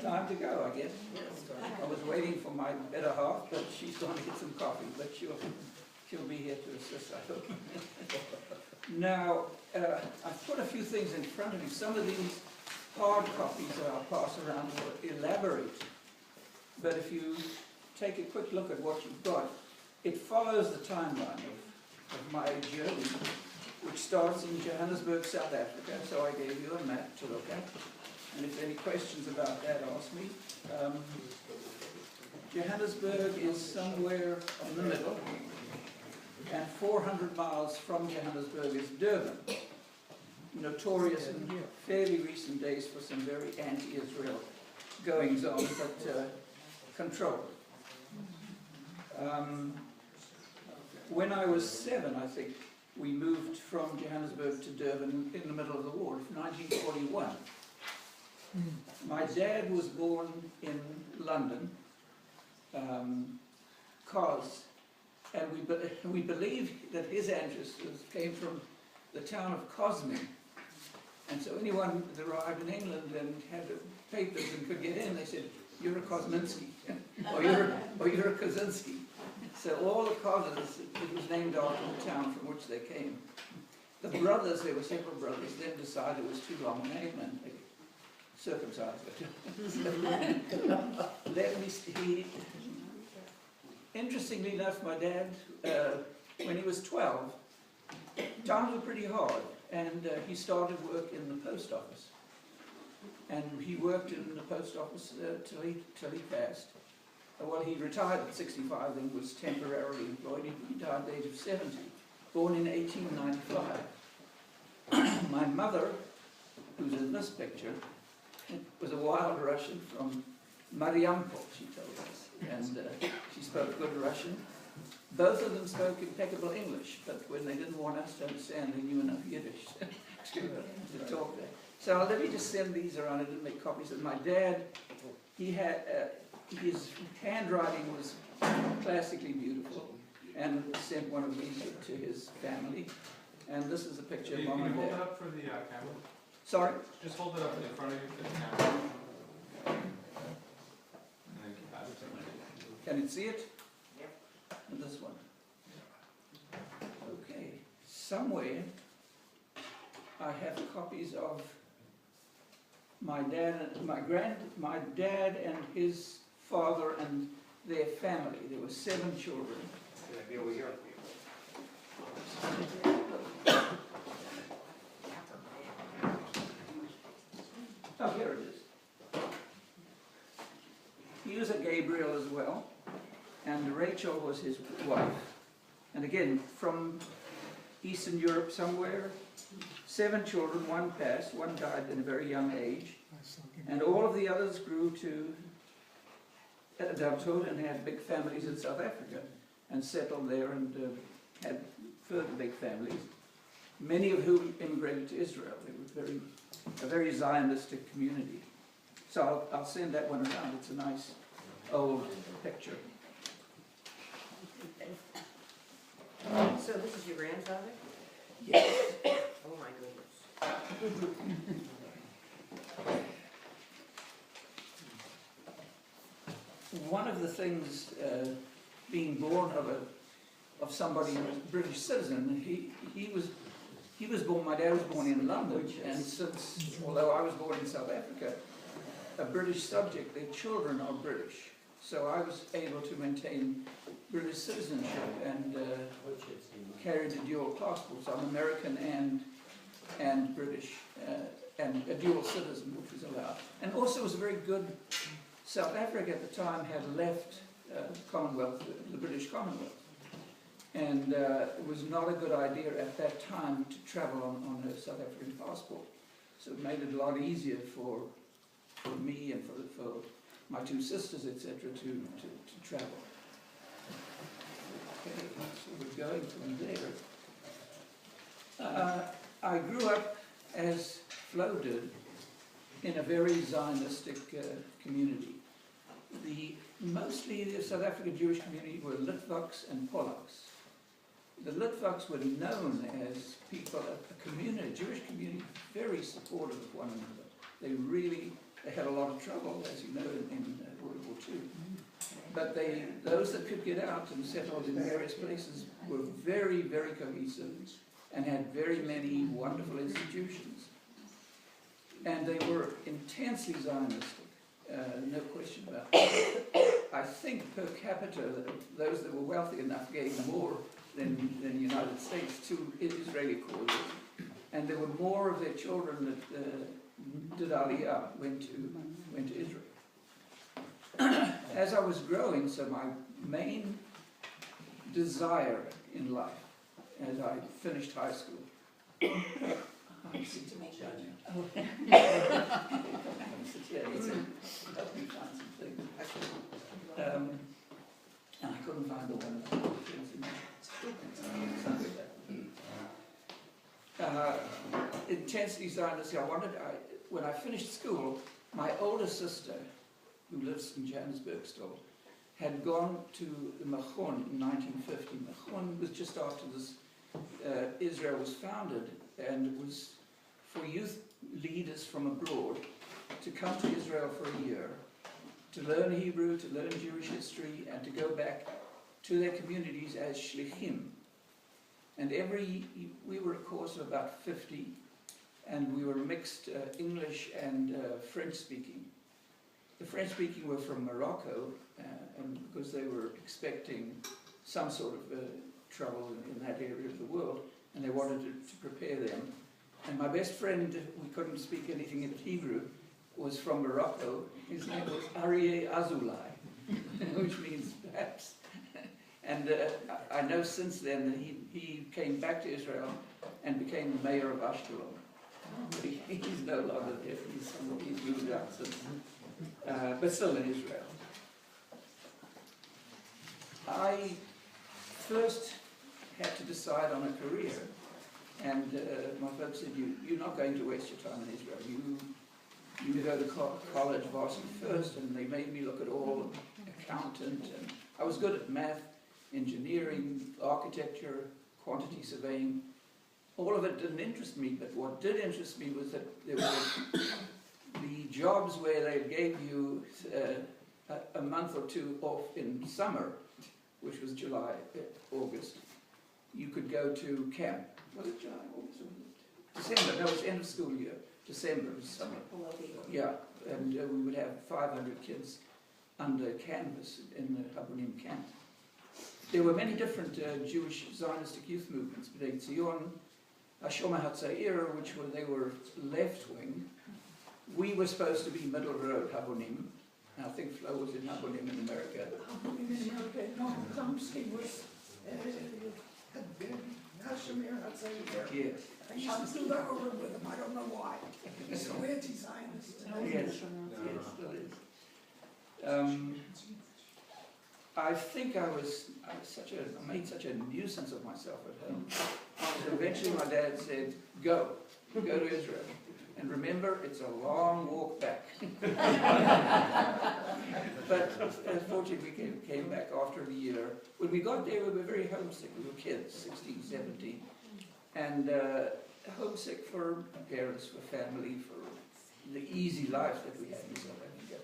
time to go, I guess. I was waiting for my better half, but she's going to get some coffee, but she'll be here to assist, I hope. Now, I've put a few things in front of you. Some of these hard copies that I'll pass around will elaborate. But if you take a quick look at what you've got, it follows the timeline of my journey, which starts in Johannesburg, South Africa. So I gave you a map to look at. And if there are any questions about that, ask me. Johannesburg is somewhere in the middle. And 400 miles from Johannesburg is Durban, notorious in fairly recent days for some very anti-Israel goings-on, but controlled. When I was 7, I think, we moved from Johannesburg to Durban in the middle of the war, 1941. My dad was born in London, Cos, and we believe that his ancestors came from the town of Cosmin. And so anyone that arrived in England and had papers and could get in, they said, "You're a Kosminski," or you're a Kozinski. So all the Cosses, it was named after the town from which they came. The brothers, there were several brothers, then decided it was too long a name and they circumcised it. Interestingly enough, my dad, when he was 12, times were pretty hard, and he started work in the post office. And he worked in the post office till he passed. Well, he retired at 65 and was temporarily employed. He died at the age of 70, born in 1895. My mother, who's in this picture, was a wild Russian from Mariampol, she told us. And she spoke good Russian. Both of them spoke impeccable English, but when they didn't want us to understand, they knew enough Yiddish to talk there. So let me just send these around. I didn't make copies of my dad. He had his handwriting was classically beautiful, and sent one of these to his family. And this is a picture of mom and dad. Can you hold it up for the camera? Sorry? Just hold it up in front of you for the camera. And then keep it. Can it see it? Yep. And this one. Okay. Somewhere I have copies of my dad and his father and their family. There were 7 children. Can I be over here? Oh, here it is. He was a Gabriel as well, and Rachel was his wife. And again, from Eastern Europe somewhere, 7 children, 1 passed, 1 died at a very young age, and all of the others grew to adulthood and had big families in South Africa, and settled there and had further big families, many of whom immigrated to Israel. It was a very Zionistic community. So I'll send that one around. It's a nice old picture. So this is your grandfather? Yes. Oh my goodness. One of the things, being born of somebody who was a British citizen, he was born. My dad was born in London, and although I was born in South Africa, a British subject, their children are British. So I was able to maintain British citizenship and carried a dual passport. So I'm American and British, and a dual citizen, which was allowed. And also was a very good. South Africa at the time had left Commonwealth, the British Commonwealth. And it was not a good idea at that time to travel on a South African passport. So it made it a lot easier for me and for my 2 sisters, etc., to travel. Okay, so we're going from there. I grew up, as Flo did, in a very Zionistic community. Mostly the South African Jewish community were Litvaks and Polacks. The Litvaks were known as people, a community, a Jewish community, very supportive of one another. They really They had a lot of trouble, as you know, in World War II. But those that could get out and settled in various places were very, very cohesive and had very many wonderful institutions. And they were intensely Zionistic, no question about it. I think per capita, those that were wealthy enough gave more than the United States to Israeli causes. And there were more of their children that did Aliyah, went to Israel. As I was growing, so my main desire in life, as I finished high school, help me find some things. And I couldn't find the one that intensely Zionist. When I finished school, my older sister, who lives in Johannesburg still, had gone to the Machon in 1950. Machon was just after this, Israel was founded, and it was for youth leaders from abroad to come to Israel for a year, to learn Hebrew, to learn Jewish history, and to go back to their communities as shlichim. And we were a course of about 50, and we were mixed English and French-speaking. The French-speaking were from Morocco, and because they were expecting some sort of trouble in that area of the world, and they wanted to prepare them. And my best friend, we couldn't speak anything in Hebrew, was from Morocco. His name was Aryeh Azulai, which means perhaps. And I know since then that he came back to Israel and became the mayor of Ashkelon. He's no longer there. He's moved out since. But still in Israel. I first had to decide on a career, and my folks said, you're not going to waste your time in Israel. You go to college varsity first, and they made me look at all accountant, and I was good at math, engineering, architecture, quantity surveying. All of it didn't interest me, but what did interest me was that there were the jobs where they gave you a month or two off in summer, which was July, August. You could go to camp. Was it July, August, or December? No, it was end of school year. December was summer. Yeah, and we would have 500 kids under canvas in the Habonim camp. There were many different Jewish Zionistic youth movements. B'nai Zion, Hashoma HaTzair, which they were left-wing. We were supposed to be middle road, Habonim. And I think Flo was in Habonim in America. Habonim in America. No, Chomsky was had been Hashemir HaTzair. Yes. I used to do that over with him. I don't know why. He's so anti-Zionist. Yes, still is. I think I made such a nuisance of myself at home. So eventually my dad said, go to Israel. And remember, it's a long walk back. But unfortunately, we came back after a year. When we got there, we were very homesick. We were kids, 16, 17. And homesick for parents, for family, for the easy life that we had in South Africa.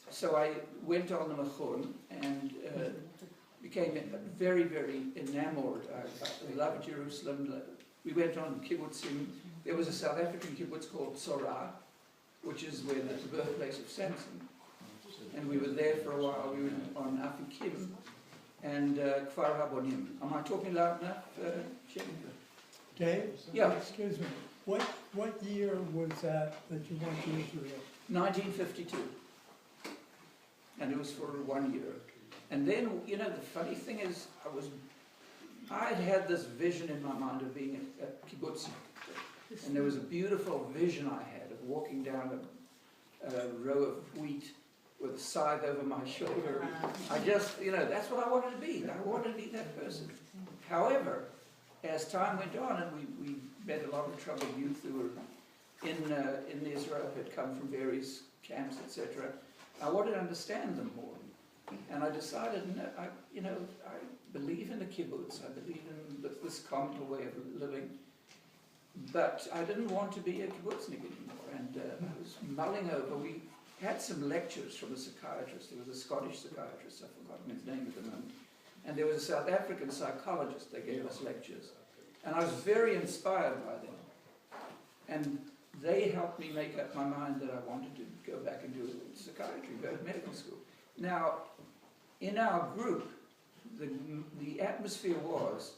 So I went on the Machon and became very, very enamored. I loved Jerusalem. We went on kibbutzim. There was a South African kibbutz called Tzorah, which is where the birthplace of Samson. And we were there for a while. We were on Afikim and Kfar Habonim. Am I talking loud enough, Jim? Dave? Yeah. Excuse me. What year was that you went to Israel? 1952. And it was for 1 year. And then, you know, the funny thing is, I'd had this vision in my mind of being a kibbutz. And there was a beautiful vision I had of walking down a row of wheat with a scythe over my shoulder. I just, you know, that's what I wanted to be. I wanted to be that person. However, as time went on, and we met a lot of troubled youth who were in Israel, who had come from various camps, etc., I wanted to understand them more. And I decided, no, I believe in the kibbutz. I believe in this communal way of living. But I didn't want to be a kibbutznik anymore, and I was mulling over. We had some lectures from a psychiatrist. There was a Scottish psychiatrist, I've forgotten his name at the moment, and there was a South African psychologist. They gave us lectures, and I was very inspired by them. And they helped me make up my mind that I wanted to go back and do psychiatry, go to medical school. Now, in our group, the atmosphere was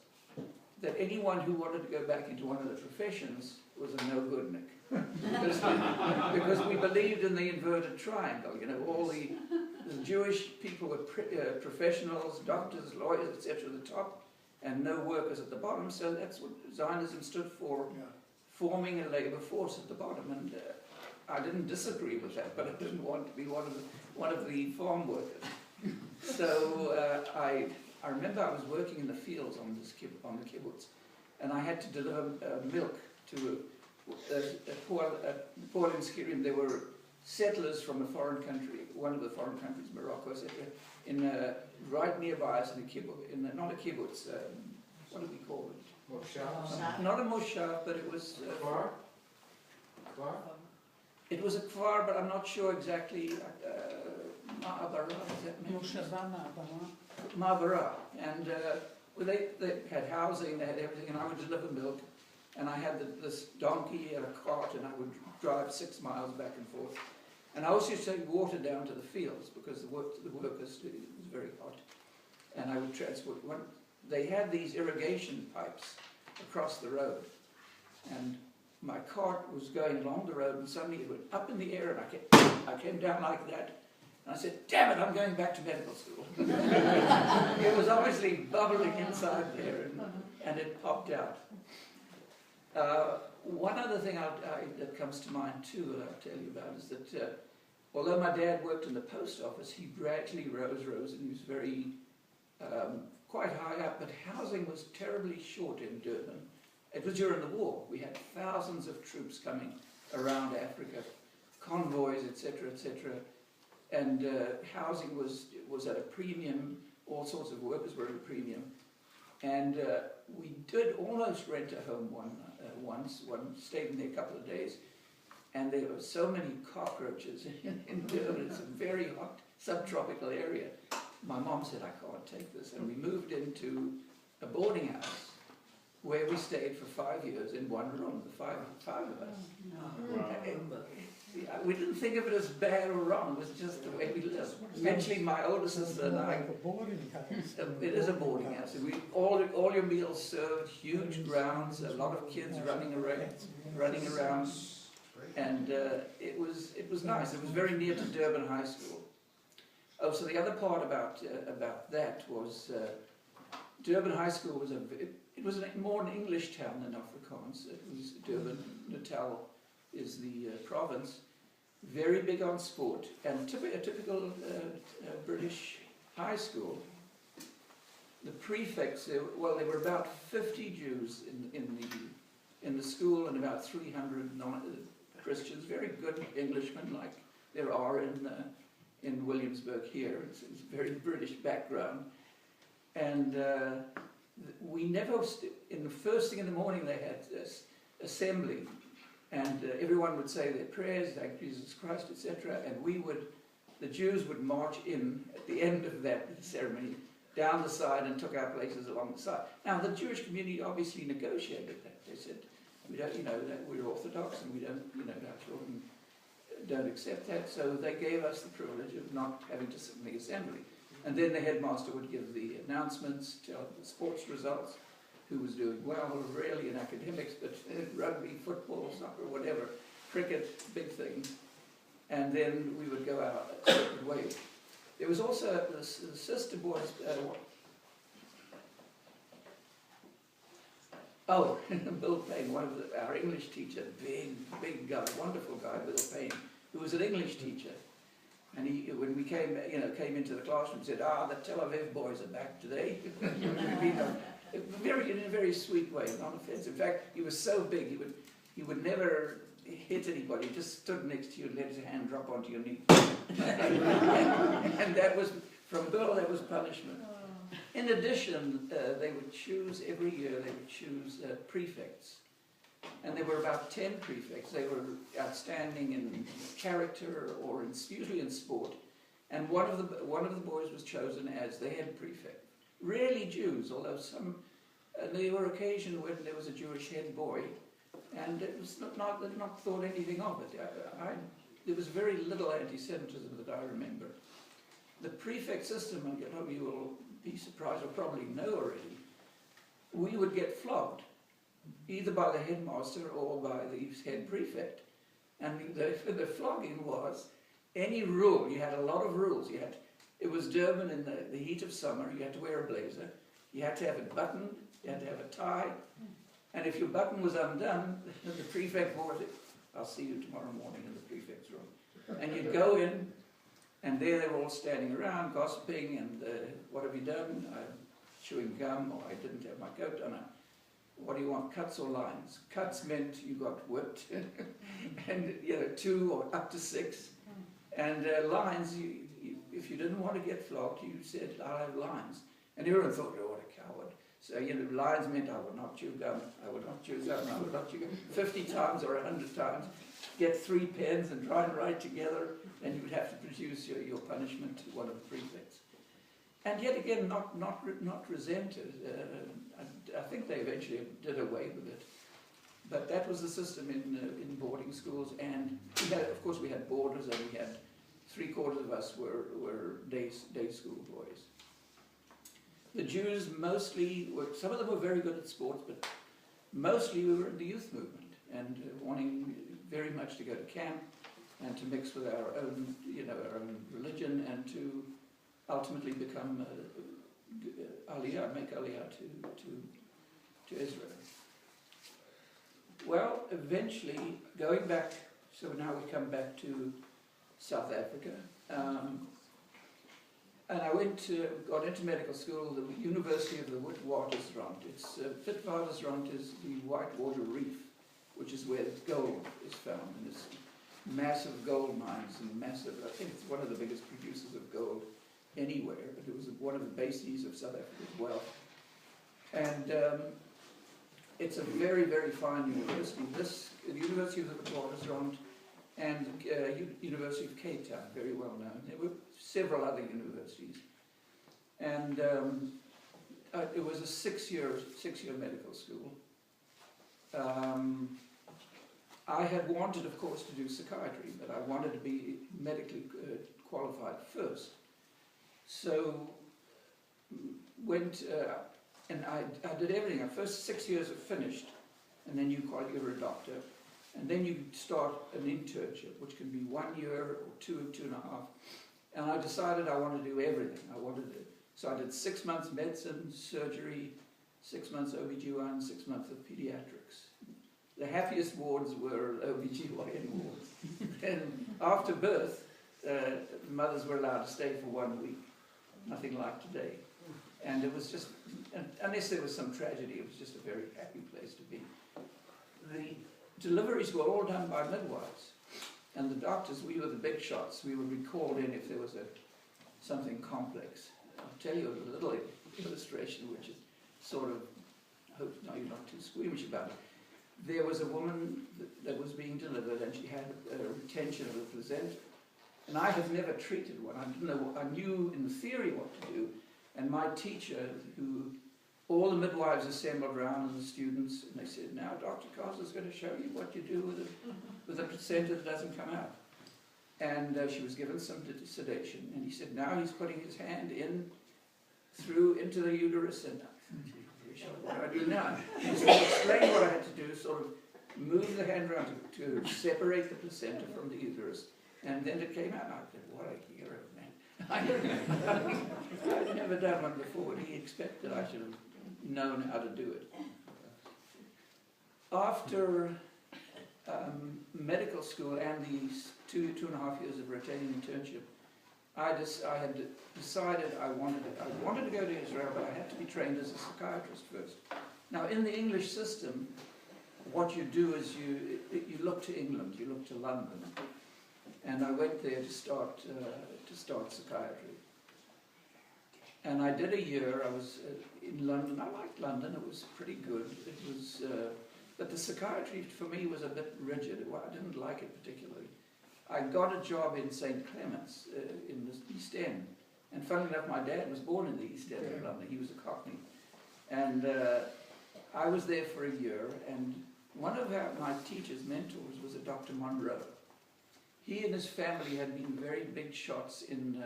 that anyone who wanted to go back into one of the professions was a no-goodnik. because we believed in the inverted triangle. You know, all the Jewish people were professionals, doctors, lawyers, etc. at the top, and no workers at the bottom. So that's what Zionism stood for, forming a labor force at the bottom. And I didn't disagree with that, but I didn't want to be one of the farm workers. So I remember I was working in the fields on the kibbutz, and I had to deliver milk to a poor in Skirim. There were settlers from a foreign country, one of the foreign countries, Morocco, etc., right nearby us in a kibbutz, not a kibbutz, what do we call it? Not a moshav, but it was... It was a kfar, but I'm not sure exactly. Ma'abara, is that mean? Ma'abara. And well, they had housing, they had everything, and I would deliver milk. And I had this donkey and a cart, and I would drive 6 miles back and forth. And I also used to take water down to the fields because the workers, it was very hot. And I would transport. They had these irrigation pipes across the road. And my cart was going along the road, and suddenly it went up in the air, and I came down like that. And I said, "Damn it, I'm going back to medical school." It was obviously bubbling inside there, and it popped out. One other thing that comes to mind too that I'll tell you about is that although my dad worked in the post office, he gradually rose, and he was very quite high up, but housing was terribly short in Durban. It was during the war. We had thousands of troops coming around Africa, convoys, etc., etc., and housing was at a premium. All sorts of workers were at a premium, and we did almost rent a home once. One stayed in there a couple of days, and there were so many cockroaches in Durban. It's a very hot subtropical area. My mom said, "I can't take this," and we moved into a boarding house where we stayed for 5 years in one room, the five of us. We didn't think of it as bad or wrong, it was just the way we lived. Eventually my older sister and I, it is a boarding house. All your meals served, huge grounds, a lot of kids running around, and it was nice. It was very near to Durban High School. Oh, so the other part about that was Durban High School was it was more an English town than Afrikaans. It was Durban. Natal is the province. Very big on sport, and a typical British high school. The prefects, well, there were about 50 Jews in the school, and about 300 Christians. Very good Englishmen, like there are in Williamsburg here. It's a very British background, and we never. In the first thing in the morning, they had this assembly. And everyone would say their prayers, thank Jesus Christ, etc. And the Jews would march in at the end of that ceremony, down the side, and took our places along the side. Now, the Jewish community obviously negotiated that. They said, we don't, that we're Orthodox, and we don't, our children don't accept that. So they gave us the privilege of not having to sit in the assembly. And then the headmaster would give the announcements, tell the sports results, who was doing well, really in academics, but rugby, football, soccer, whatever, cricket, big things. And then we would go out separate ways. There was also the sister boys. Bill Payne, one of our English teacher, big guy, wonderful guy, Bill Payne, who was an English teacher. And he, when we came into the classroom, said, "The Tel Aviv boys are back today." In a very sweet way, not offensive. In fact, he was so big, he would never hit anybody. He just stood next to you and let his hand drop onto your knee. And that was, from Bill, that was punishment. In addition, they would choose, every year, they would choose prefects. And there were about 10 prefects. They were outstanding in character or usually in sport. And one of the boys was chosen as the head prefect. Rarely Jews, although there were occasions when there was a Jewish head boy, and it was not thought anything of it. There was very little anti-Semitism that I remember. The prefect system, and you will be surprised or probably know already, we would get flogged, either by the headmaster or by the head prefect. And the flogging was any rule. You had a lot of rules. It was Durban in the heat of summer. You had to wear a blazer. You had to have it buttoned. You had to have a tie. And if your button was undone, the prefect was it. I'll see you tomorrow morning in the prefect's room. And you'd go in, and there they were all standing around, gossiping, and what have you done? I'm chewing gum, or I didn't have my coat on. What do you want, cuts or lines? Cuts meant you got whipped, and 2 or up to 6. And lines, if you didn't want to get flogged, you said, I'll have lines. And everyone thought, oh, what a coward. So, lines meant I would not chew gum, I would not chew gum, I would not chew gum. 50 times or 100 times. Get 3 pens and try and write together, and you would have to produce your punishment to one of the prefects. And yet again, not resented. I think they eventually did away with it. But that was the system in boarding schools, and of course we had boarders, and we had 3/4 of us were day school boys. The Jews mostly some of them were very good at sports, but mostly we were in the youth movement and wanting very much to go to camp and to mix with our own religion and to ultimately become aliyah, make aliyah to Israel. Well, eventually, going back, so now we come back to South Africa, and I got into medical school, the University of the Witwatersrand. It's Witwatersrand is the Whitewater Reef, which is where gold is found, and there's massive gold mines and massive. I think it's one of the biggest producers of gold anywhere, but it was one of the bases of South Africa's wealth. And it's a very, very fine university. The University of the Witwatersrand and University of Cape Town, very well known. There were several other universities. And it was a six-year medical school. I had wanted, of course, to do psychiatry, but I wanted to be medically qualified first. So went, and I did everything. The first 6 years are finished, and then you're a doctor. And then you start an internship, which can be 1 year or 2.5. And I decided I wanted to do everything. So I did 6 months medicine, surgery, 6 months OB/GYN, 6 months of pediatrics. The happiest wards were OB/GYN wards. And after birth, mothers were allowed to stay for 1 week. Nothing like today. And it was just, unless there was some tragedy, it was just a very happy place to be. The deliveries were all done by midwives. And the doctors, we were the big shots. We would be called in if there was something complex. I'll tell you a little illustration, which is sort of, I hope now you're not too squeamish about it. There was a woman that was being delivered, and she had a retention of the placenta. And I had never treated one. I didn't know. I knew in theory what to do. And my teacher, all the midwives assembled around, and the students, and they said, now Dr. Carter's going to show you what you do with a placenta that doesn't come out. And she was given some sedation, and he said, now he's putting his hand into the uterus, and what do I do now? He said, explain what I had to do, sort of move the hand around to separate the placenta from the uterus, and then it came out. And I said, what a hero, man. I'd never done one before, and he expected I should have known how to do it. After medical school and these 2.5 years of rotating internship, I had decided I wanted to go to Israel, but I had to be trained as a psychiatrist first. Now, in the English system, what you do is you look to England, you look to London, and I went there to start psychiatry. And I did a year. I was in London. I liked London. It was pretty good. It was But the psychiatry for me was a bit rigid. Well, I didn't like it particularly. I got a job in St. Clement's in the East End. And funnily enough, my dad was born in the East End of London. He was a Cockney. And I was there for a year, and one of my teacher's mentors was a Dr. Monroe. He and his family had been very big shots in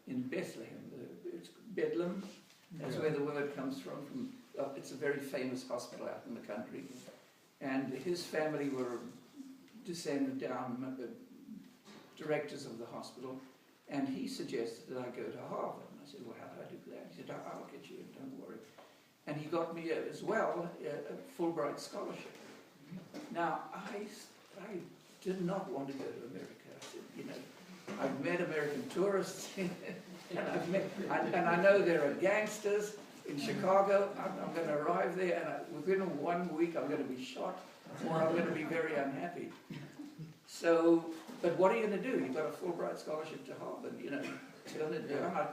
Bethlehem. It's Bedlam, that's where the word comes from. It's a very famous hospital out in the country. And his family were descended down, directors of the hospital, and he suggested that I go to Harvard. And I said, well, how do I do that? He said, I'll get you in, don't worry. And he got me as well a Fulbright scholarship. Now, I did not want to go to America. I said, you know, I've met American tourists, and I know there are gangsters in Chicago. I'm going to arrive there, and within 1 week I'm going to be shot, or I'm going to be very unhappy. So, but what are you going to do? You've got a Fulbright scholarship to Harvard, you know, turn it down.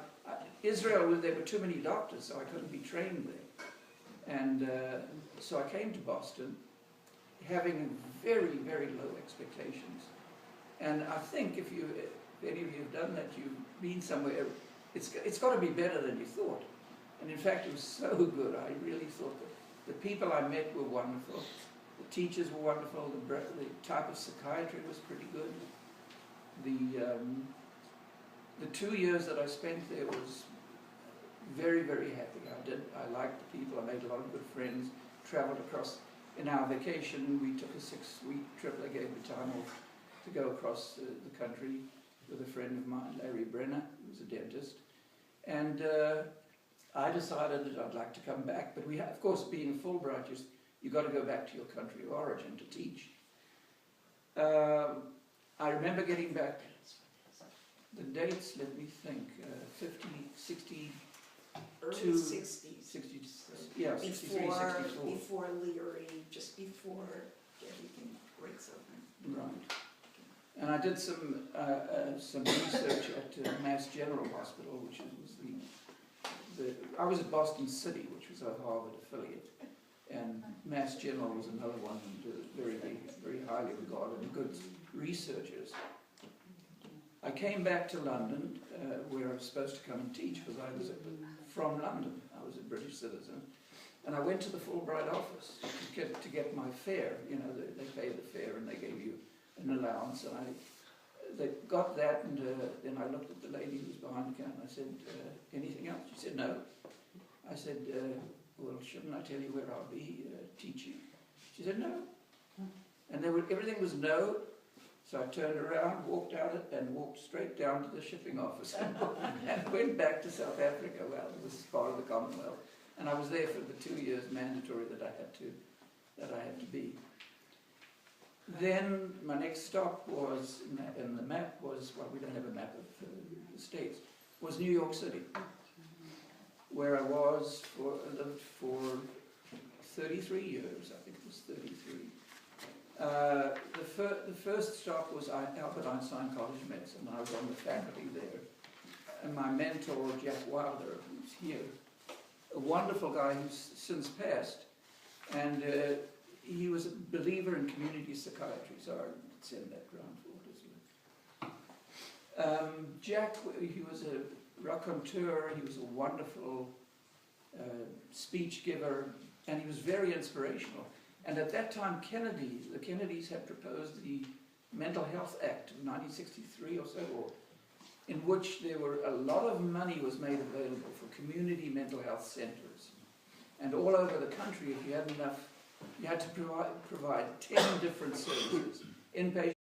Israel, there were too many doctors, so I couldn't be trained there. And so I came to Boston, having very, very low expectations. And I think if any of you have done that, you've been somewhere, it's got to be better than you thought. And in fact, it was so good. I really thought that the people I met were wonderful. The teachers were wonderful. The type of psychiatry was pretty good. The 2 years that I spent there was very, very happy. I liked the people. I made a lot of good friends. Traveled across. In our vacation, we took a 6-week trip. They gave me time off to go across the country with a friend of mine, Larry Brenner, who was a dentist. And I decided that I'd like to come back. But we have, of course, being a Fulbright, you've got to go back to your country of origin to teach. I remember getting back, the dates, let me think, 50, 60, Early 60s. 60, yeah, 63, 64. Before Leary, just before everything breaks open. Right. And I did some research at Mass General Hospital, which was I was at Boston City, which was a Harvard affiliate, and Mass General was another one, very, very highly regarded and good researchers. I came back to London, where I was supposed to come and teach, because I was from London. I was a British citizen. And I went to the Fulbright office to get my fare. You know, they pay the fare and they gave you an allowance. And they got that, and then I looked at the lady who was behind the counter and I said, anything else? She said, no. I said, well, shouldn't I tell you where I'll be teaching? She said, no. And everything was no. So I turned around, walked out and walked straight down to the shipping office and went back to South Africa. Well, it was part of the Commonwealth. And I was there for the 2 years mandatory that I had to be. Then my next stop was, and the map was, well, we don't have a map of the States, was New York City, where I lived for 33 years, I think it was 33. The first stop was Albert Einstein College of Medicine. I was on the faculty there. And my mentor, Jack Wilder, who's here, a wonderful guy who's since passed, and he was a believer in community psychiatry, so I send that round for it. Jack, he was a raconteur, he was a wonderful speech giver, and he was very inspirational. And at that time, the Kennedys had proposed the Mental Health Act of 1963 or so, in which there were a lot of money was made available for community mental health centers. And all over the country, if you had enough, you had to provide 10 different services. Inpatient